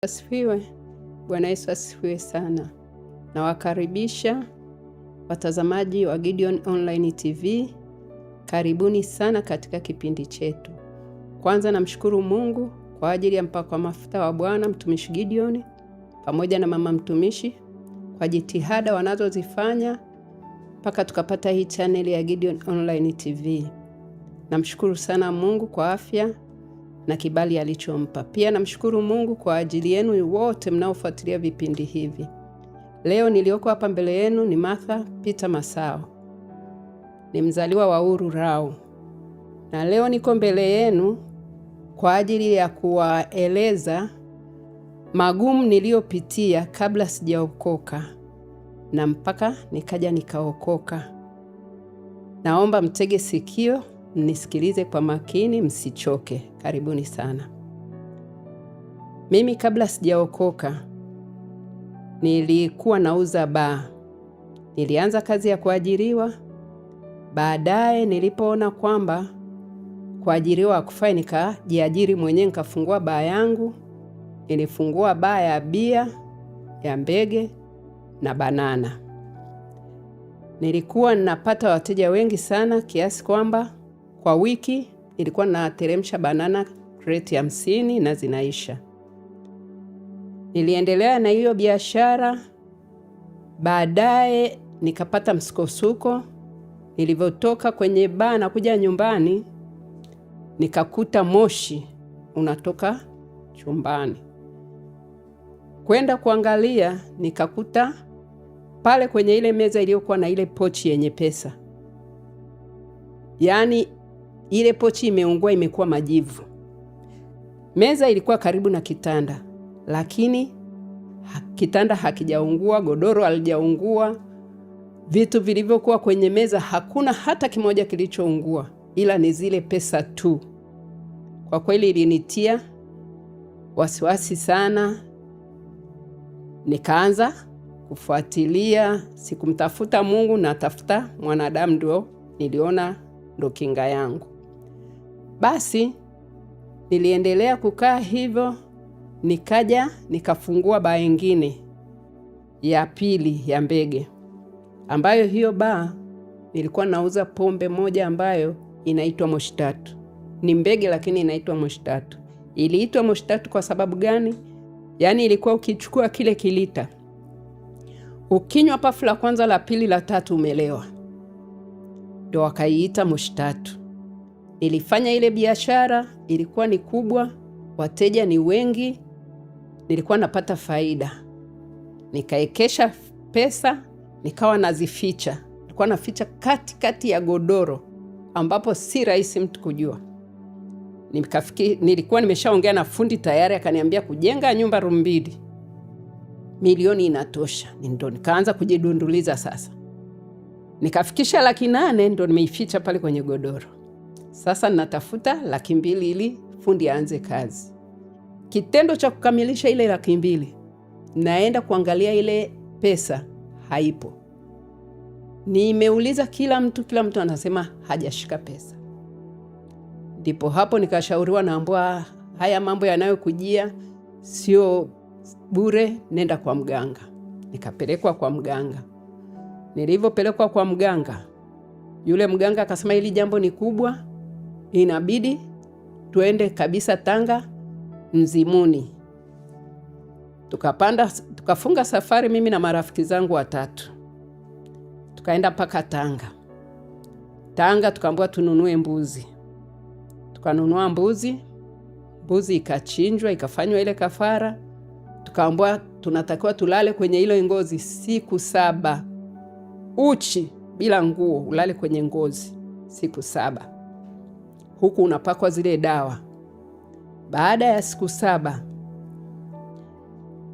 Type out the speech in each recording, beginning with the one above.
Asifiwe. Bwana Yesu asifiwe sana. Nawakaribisha watazamaji wa Gideon Online TV. Karibuni sana katika kipindi chetu. Kwanza namshukuru Mungu kwa ajili ya mpako wa mafuta wa Bwana mtumishi Gideon pamoja na mama mtumishi kwa jitihada wanazozifanya mpaka tukapata hii channel ya Gideon Online TV. Namshukuru sana Mungu kwa afya na kibali alichompa. Pia namshukuru Mungu kwa ajili yenu wote mnaofuatilia vipindi hivi. Leo nilioko hapa mbele yenu ni Martha Peter Masao. Ni mzaliwa wa Uru Rau. Na leo niko mbele yenu kwa ajili ya kuwaeleza magumu niliyopitia kabla sijaokoka na mpaka nikaja nikaokoka. Naomba mtege sikio, mnisikilize kwa makini, msichoke. Karibuni sana. Mimi kabla sijaokoka nilikuwa nauza baa. Nilianza kazi ya kuajiriwa. Baadaye nilipoona kwamba kuajiriwa hakufai, nikajiajiri mwenyewe, nikafungua baa yangu. Nilifungua baa ya bia, ya mbege na banana. Nilikuwa ninapata wateja wengi sana kiasi kwamba kwa wiki nilikuwa nateremsha banana crate 50 na zinaisha. Niliendelea na hiyo biashara. Baadaye nikapata msukosuko. Nilivyotoka kwenye baa na kuja nyumbani, nikakuta moshi unatoka chumbani. Kwenda kuangalia, nikakuta pale kwenye ile meza iliyokuwa na ile pochi yenye pesa. Yaani ile pochi imeungua, imekuwa majivu. Meza ilikuwa karibu na kitanda, lakini kitanda hakijaungua, godoro halijaungua. Vitu vilivyokuwa kwenye meza hakuna hata kimoja kilichoungua, ila ni zile pesa tu. Kwa kweli ilinitia wasiwasi sana. Nikaanza kufuatilia, sikumtafuta Mungu, natafuta mwanadamu, ndio niliona ndo kinga yangu. Basi niliendelea kukaa hivyo, nikaja nikafungua baa nyingine ya pili ya mbege, ambayo hiyo baa nilikuwa nauza pombe moja ambayo inaitwa Moshi Tatu. Ni mbege lakini inaitwa Moshi Tatu. Iliitwa Moshi Tatu kwa sababu gani? Yaani ilikuwa ukichukua kile kilita, ukinywa pafu la kwanza, la pili, la tatu umelewa. Ndio wakaiita Moshi Tatu. Nilifanya ile biashara, ilikuwa ni kubwa, wateja ni wengi, nilikuwa napata faida. Nikaekesha pesa, nikawa nazificha. Nilikuwa naficha kati ya godoro ambapo si rahisi mtu kujua. Nilikuwa nimeshaongea na fundi tayari, akaniambia kujenga nyumba room 2 milioni inatosha. Ndio nikaanza kujidunduliza sasa. Nikafikisha 800,000, ndo nimeificha pale kwenye godoro. Sasa natafuta 200,000 ili fundi aanze kazi. Kitendo cha kukamilisha ile 200,000, naenda kuangalia ile pesa haipo. Nimeuliza kila mtu anasema hajashika pesa. Ndipo hapo nikashauriwa, naambiwa haya mambo yanayokujia sio bure, nenda kwa mganga. Nikapelekwa kwa mganga. Nilivyopelekwa kwa mganga, yule mganga akasema hili jambo ni kubwa, inabidi tuende kabisa Tanga Mzimuni. Tukafunga safari, mimi na marafiki zangu 3. Tukaenda mpaka Tanga. Tukaambiwa tununue mbuzi. Tukanunua mbuzi ikachinjwa, ikafanywa ile kafara. Tukaambiwa tunatakiwa tulale kwenye ile ngozi siku 7. Uchi bila nguo, ulale kwenye ngozi siku 7. Huku unapakwa zile dawa. Baada ya siku 7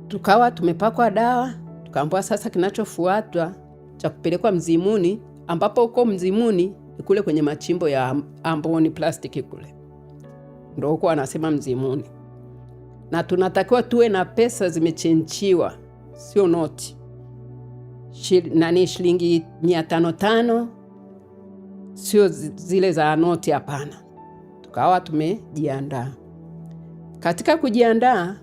tukawa tumepakwa dawa. Tukaambiwa sasa kinachofuatwa cha kupelekwa Mzimuni, ambapo huko Mzimuni ni kule kwenye machimbo ya Amboni plastiki kule. Ndio huko anasema Mzimuni. Na tunatakiwa tuwe na pesa zimechenchiwa, sio noti. Shilingi 500, sio zile za noti, hapana. Tukawa tumejiandaa. Katika kujiandaa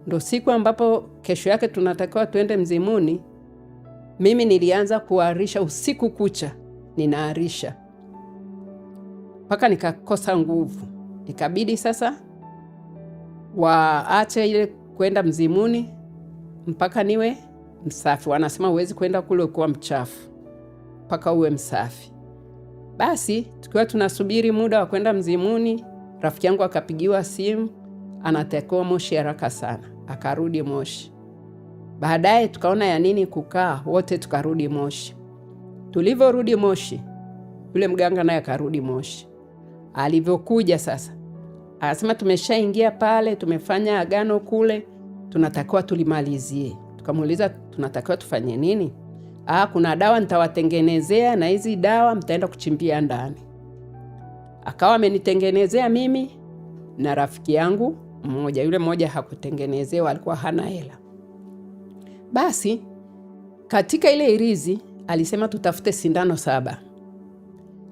ndo siku ambapo kesho yake tunatakiwa tuende Mzimuni. Mimi nilianza kuarisha usiku kucha, ninaarisha mpaka nikakosa nguvu. Ikabidi sasa waache ile kwenda Mzimuni mpaka niwe msafi. Wanasema huwezi kwenda kule kuwa mchafu, mpaka uwe msafi. Basi tukiwa tunasubiri muda wa kwenda Mzimuni, rafiki yangu akapigiwa simu, anatakiwa Moshi haraka sana. Akarudi Moshi. Baadaye tukaona ya nini kukaa, wote tukarudi Moshi. Tulivyorudi Moshi, yule mganga naye akarudi Moshi. Alivyokuja sasa, akasema tumeshaingia pale, tumefanya agano kule, tunatakiwa tulimalizie. Tukamuuliza tunatakiwa tufanye nini? Kuna dawa nitawatengenezea, na hizi dawa mtaenda kuchimbia ndani. Akawa amenitengenezea mimi na rafiki yangu mmoja. Yule mmoja hakutengenezewa, alikuwa hana hela. Basi katika ile irizi alisema tutafute sindano 7,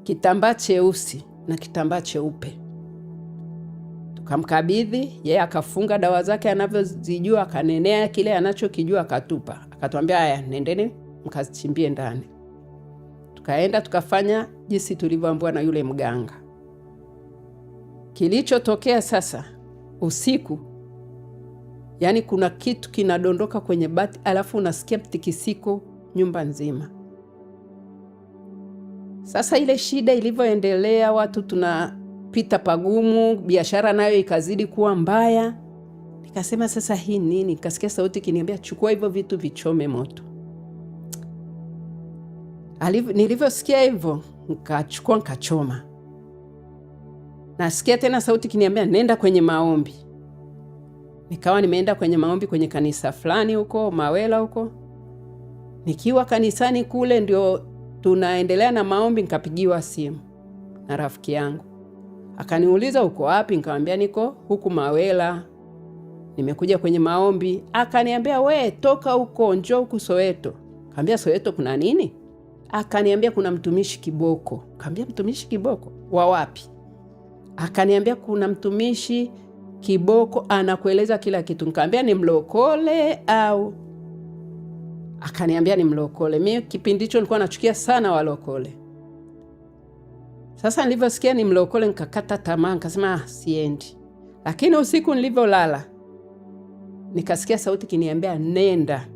kitambaa cheusi na kitambaa cheupe. Tukamkabidhi yeye, akafunga dawa zake anavyozijua, akanenea kile anachokijua, akatupa. Akatuambia haya, nendeni mkazichimbie ndani. Tukaenda tukafanya jinsi tulivyoambiwa na yule mganga. Kilichotokea sasa usiku, yani kuna kitu kinadondoka kwenye bati, alafu unasikia mtikisiko nyumba nzima. Sasa ile shida ilivyoendelea, watu tunapita pagumu, biashara nayo ikazidi kuwa mbaya. Nikasema sasa hii nini? Nikasikia sauti kiniambia chukua hivyo vitu vichome moto. Nilivyosikia hivyo, nikachukua nikachoma. Nasikia tena sauti kiniambia nenda kwenye maombi. Nikawa nimeenda kwenye maombi kwenye kanisa fulani huko Mawela huko. Nikiwa kanisani kule ndio tunaendelea na maombi, nikapigiwa simu na rafiki yangu. Akaniuliza uko wapi? Nikamwambia niko huku Mawela, nimekuja kwenye maombi. Akaniambia we toka huko, njoo huku Soweto. Nikamwambia Soweto kuna nini? Akaniambia kuna mtumishi kiboko. Nikamwambia mtumishi kiboko wa wapi? Akaniambia kuna mtumishi kiboko anakueleza kila kitu. Nikamwambia ni mlokole au? Akaniambia ni mlokole. Mimi kipindi hicho nilikuwa nachukia sana walokole. Sasa nilivyosikia ni mlokole nikakata tamaa, nikasema siendi. Lakini usiku nilivyolala nikasikia sauti kiniambia nenda.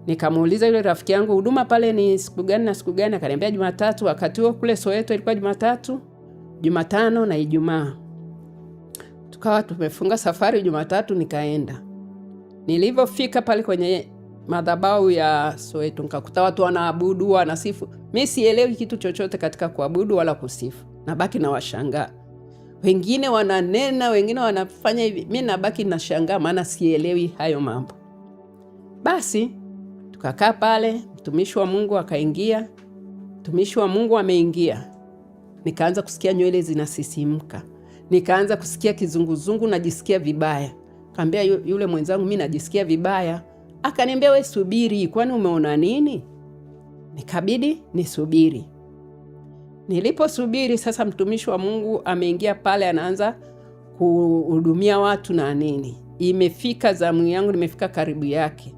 Nikamuuliza yule rafiki yangu huduma pale ni siku gani na siku gani? Akaniambia Jumatatu. Wakati huo kule Soweto ilikuwa Jumatatu, Jumatano na Ijumaa. Tukawa tumefunga safari Jumatatu, nikaenda. Nilivyofika pale kwenye madhabahu ya Soweto, nikakuta watu wanaabudu, wanasifu. Mimi sielewi kitu chochote katika kuabudu wala kusifu. Nabaki na washangaa. Wengine wananena, wengine wanafanya hivi. Mimi nabaki na shangaa maana sielewi hayo mambo. Basi tukakaa pale, mtumishi wa Mungu akaingia. Mtumishi wa Mungu ameingia. Nikaanza kusikia nywele zinasisimka. Nikaanza kusikia kizunguzungu, najisikia vibaya. Kaambia yule mwenzangu mimi najisikia vibaya. Akaniambia we subiri, kwani umeona nini? Nikabidi nisubiri. Niliposubiri sasa, mtumishi wa Mungu ameingia pale, anaanza kuhudumia watu na nini. Imefika zamu yangu, nimefika karibu yake.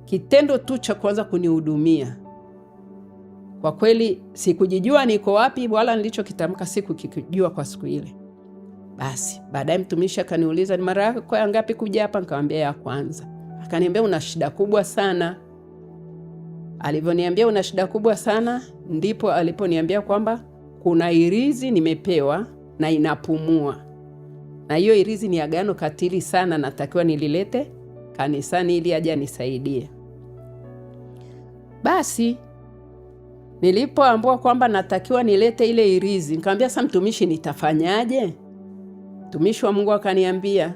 Kitendo tu cha kuanza kunihudumia, kwa kweli sikujijua niko wapi wala nilichokitamka sikukijua kwa siku ile. Basi baadaye mtumishi akaniuliza ni mara yako ya ngapi kuja hapa? Nikamwambia ya kwanza. Akaniambia una shida kubwa sana. Alivyoniambia una shida kubwa sana, ndipo aliponiambia kwamba kuna irizi nimepewa na inapumua. Na hiyo irizi ni agano katili sana, natakiwa nililete kanisani ili aje nisaidie. Basi nilipoambiwa kwamba natakiwa nilete ile irizi, nikamwambia sasa mtumishi nitafanyaje? Mtumishi wa Mungu akaniambia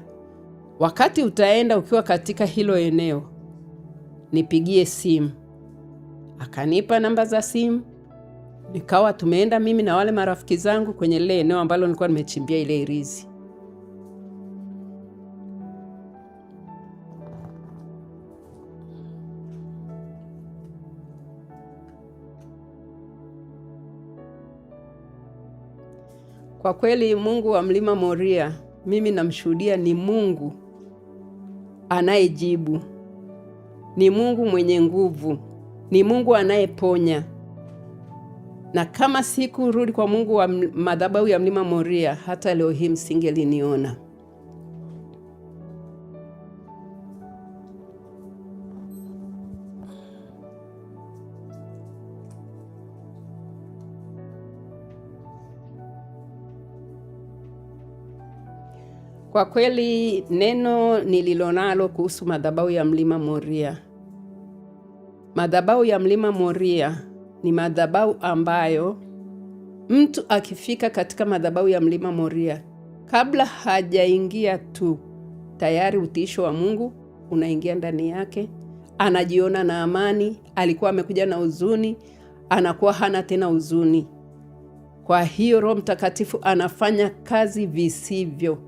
wakati utaenda ukiwa katika hilo eneo nipigie simu. Akanipa namba za simu. Nikawa tumeenda mimi na wale marafiki zangu kwenye ile eneo ambalo nilikuwa nimechimbia ile irizi. Kwa kweli Mungu wa Mlima Moria mimi namshuhudia ni Mungu anayejibu, ni Mungu mwenye nguvu, ni Mungu anayeponya. Na kama sikurudi kwa Mungu wa madhabahu ya Mlima Moria, hata leo hii msingeliniona. Kwa kweli neno nililonalo kuhusu madhabahu ya Mlima Moria. Madhabahu ya Mlima Moria ni madhabahu ambayo mtu akifika katika madhabahu ya Mlima Moria, kabla hajaingia tu, tayari utiisho wa Mungu unaingia ndani yake. Anajiona na amani, alikuwa amekuja na huzuni, anakuwa hana tena huzuni. Kwa hiyo Roho Mtakatifu anafanya kazi visivyo.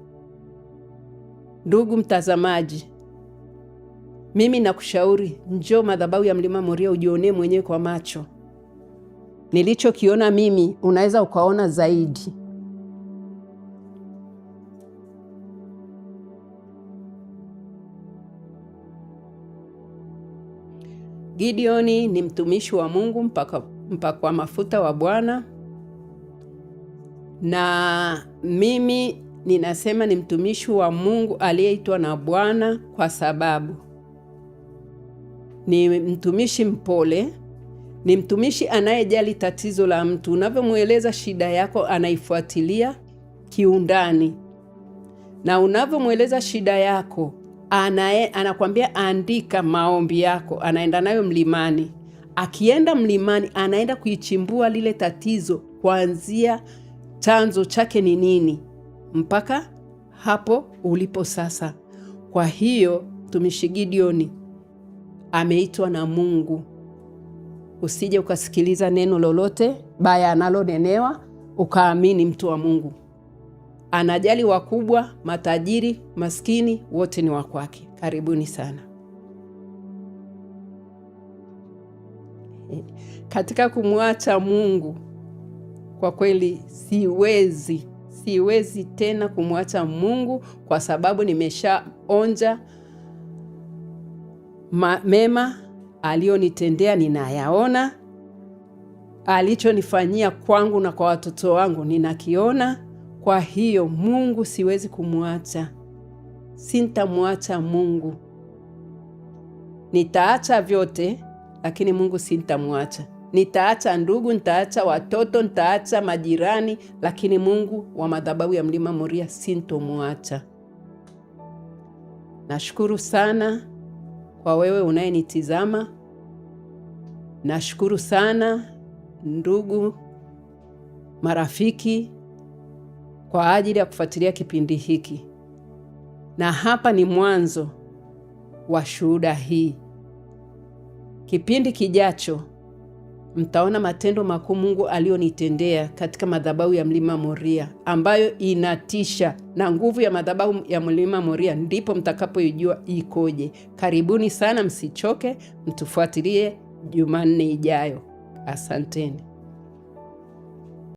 Ndugu mtazamaji, mimi nakushauri njoo madhabahu ya Mlima Moria ujionee mwenyewe kwa macho. Nilichokiona mimi unaweza ukaona zaidi. Gideoni ni mtumishi wa Mungu mpakwa mafuta wa Bwana, na mimi ninasema ni mtumishi wa Mungu aliyeitwa na Bwana kwa sababu ni mtumishi mpole, ni mtumishi anayejali tatizo la mtu. Unavyomweleza shida yako anaifuatilia kiundani, na unavyomweleza shida yako anakwambia andika maombi yako, anaenda nayo mlimani. Akienda mlimani anaenda kuichimbua lile tatizo kuanzia chanzo chake ni nini mpaka hapo ulipo sasa. Kwa hiyo mtumishi Gideoni ameitwa na Mungu. Usije ukasikiliza neno lolote baya analonenewa ukaamini. Mtu wa Mungu anajali wakubwa, matajiri, maskini, wote ni wa kwake. Karibuni sana. Katika kumwacha Mungu, kwa kweli siwezi tena kumwacha Mungu, kwa sababu nimeshaonja mema alionitendea, ninayaona. Alichonifanyia kwangu na kwa watoto wangu ninakiona. Kwa hiyo Mungu siwezi kumwacha, sintamwacha Mungu. Nitaacha vyote, lakini Mungu sintamwacha. Nitaacha ndugu, nitaacha watoto, nitaacha majirani, lakini Mungu wa madhabahu ya Mlima Moria sintomwacha. Nashukuru sana kwa wewe unayenitizama. Nashukuru sana ndugu, marafiki, kwa ajili ya kufuatilia kipindi hiki. Na hapa ni mwanzo wa shuhuda hii. Kipindi kijacho mtaona matendo makuu Mungu alionitendea katika madhabahu ya Mlima Moria, ambayo inatisha, na nguvu ya madhabahu ya Mlima Moria ndipo mtakapoijua ikoje. Karibuni sana, msichoke, mtufuatilie Jumanne ijayo. Asanteni.